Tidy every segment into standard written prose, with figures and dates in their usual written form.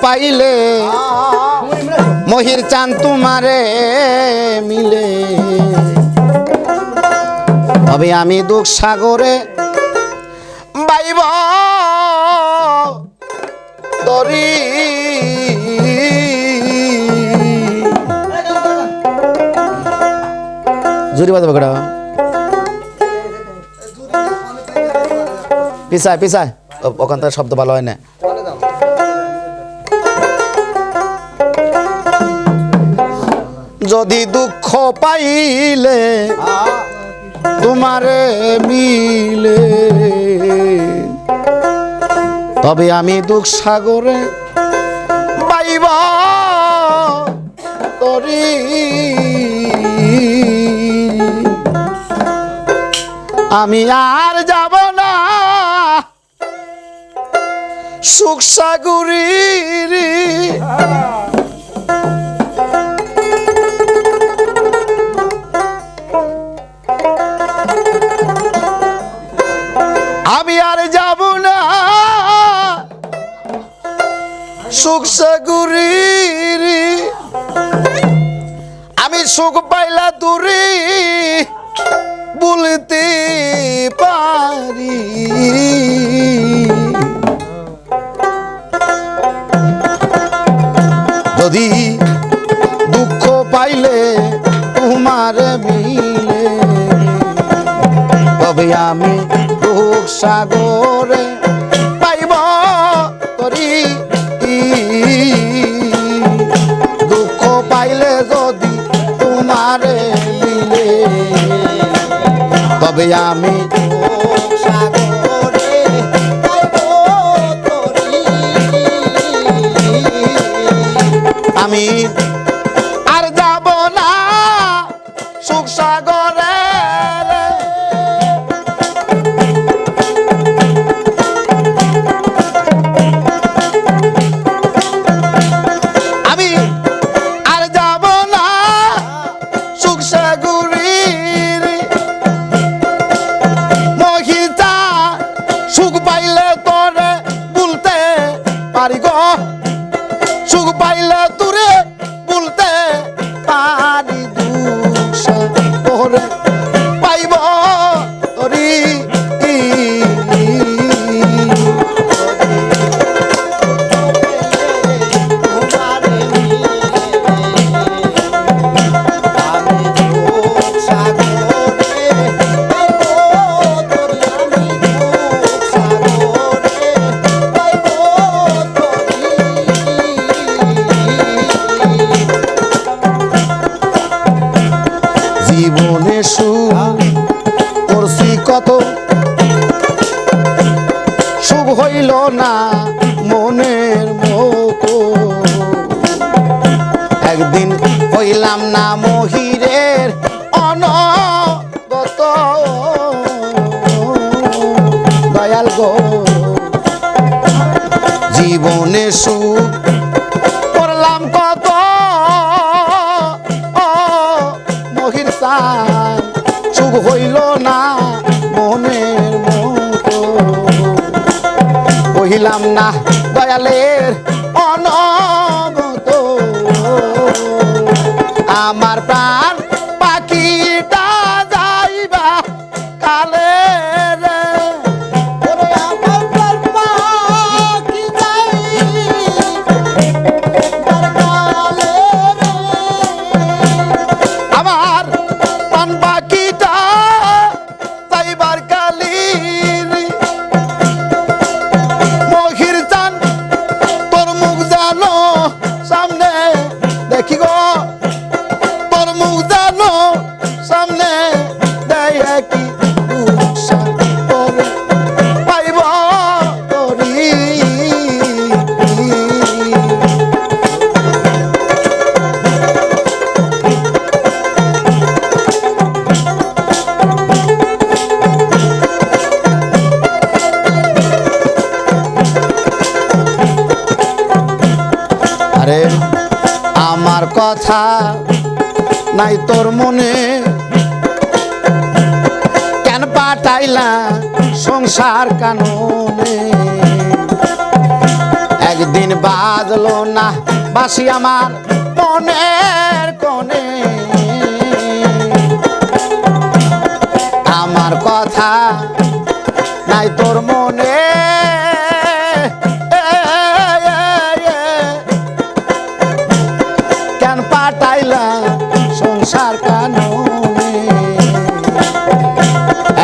পাইলে মহির চান তোমারে মিলে তবে আমি দুঃখ সাগরে বাইব তরি জুরি বাজাবে কটা পিছায় পিছায় ওখান থেকে শব্দ ভালো হয় না যদি দুঃখ পাইলে তোমারে মিলে তবে আমি দুঃখ সাগরে বাইব তরি আমি আর যাব না সুখ সাগরীর আমি আর যাব না সুখ সাগরীর আমি সুখ পাইলা দূরে বলতে পারি যদি দুঃখ পাইলে তোমার মিলে তবে আমি দুঃখ সাগরে পাইব তরি দুঃখ পাইলে যদি তোমার মিলে তবে আমি সাগরে পাইব তরি আমি আর যাব না সুখ সাগরে আমি আর যাব না সুখ সাগরীর মহিতা সুখ পাইলে তোরে বলতে পারি গো সুখ পাইলে তোরে বলতে পারি দুঃখ সাগরে পাইব তরি জীবনে সুখ করছি কত সুখ হইল না মনের মতো একদিন হইলাম না মহিরের অনগত দয়াল গো জীবনে সুখ করলাম কত মহির চান সুখ হইল না মনের মতো কহিলাম না দয়ালের অনগত আমার প্রাণ পাখিটা যাইবা কালে রে ওরে আমার প্রাণ পাখি যাইবা কালে রে আমার প্রাণ পাখিটা যাইবার কালীর মহির চান তোর মুখ জানো সামনে দেখি গো তোর মুখ জানো সামনে দেখি পাইব তরি আরে আমার কথা নাই তোর মনে কেন পাঠাইলা সংসার কাননে একদিন বাজলো না বাসি আমার মনের কোণে, আমার কথা নাই তোর মনে, কেন পাঠাইলা সংসার কানুনে।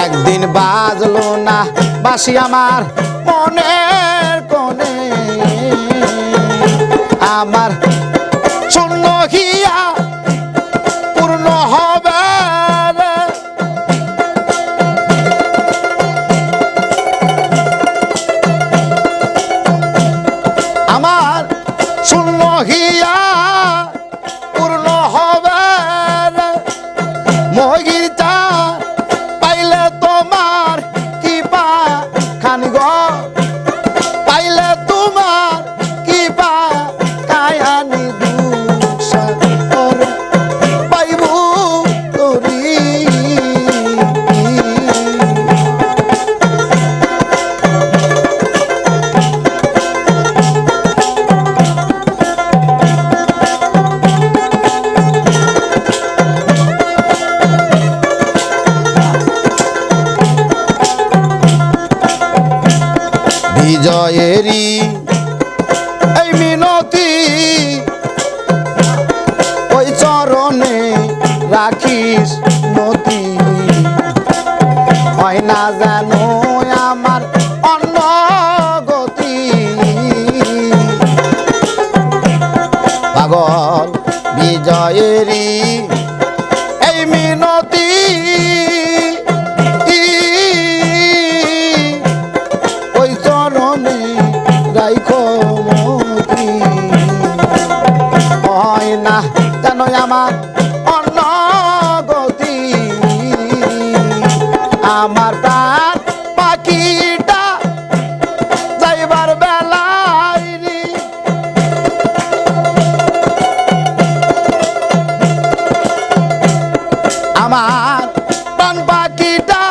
একদিন বাজলো না বাসি আমার মনের কোণে, আমার শূন্য হিয়া পূর্ণ হবে রে। আমার শূন্য হিয়া পূর্ণ হবে রে। মহির চা পাইলে তোমার কি পা খানি গো, পাইলে তোমার কি পা কায়ানি দুসা করে পাইব তোরি। বিজয়েরই এই মিনতি ওই চরণে রাখিস নতি, হয় না জানো আমার অন্য গতি। পাগল বিজয়েরই এই মিনতি, ওই চরণে রাইখো মতি, হয় না জানো আমার অন্য গতি। আমার প্রাণ পাখিটা যাইবার বেলায় রে, আমার প্রাণ পাখিটা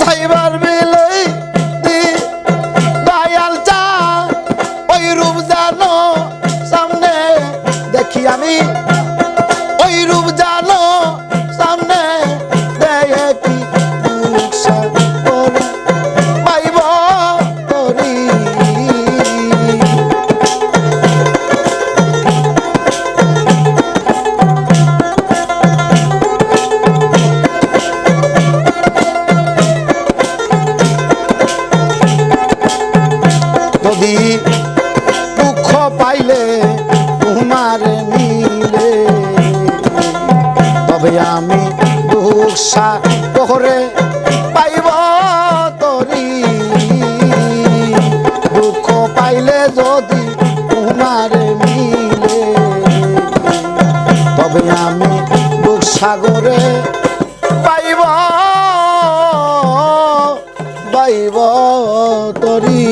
যাইবার বেলায় দয়াল চা ওই রূপ জানো সামনে দেখি আমি, ওই রূপ জানো সামনে দেখি দুঃখা করে পাইব তোরি। যদি দুঃখ পাইলে তোমার মিলে, তবে আমি দুঃখা করে পাইব তোরি। দুঃখ পাইলে যদি তোমার মিলে, তবে আমি দুঃখ সাগরে পাইব পাইব তোরি।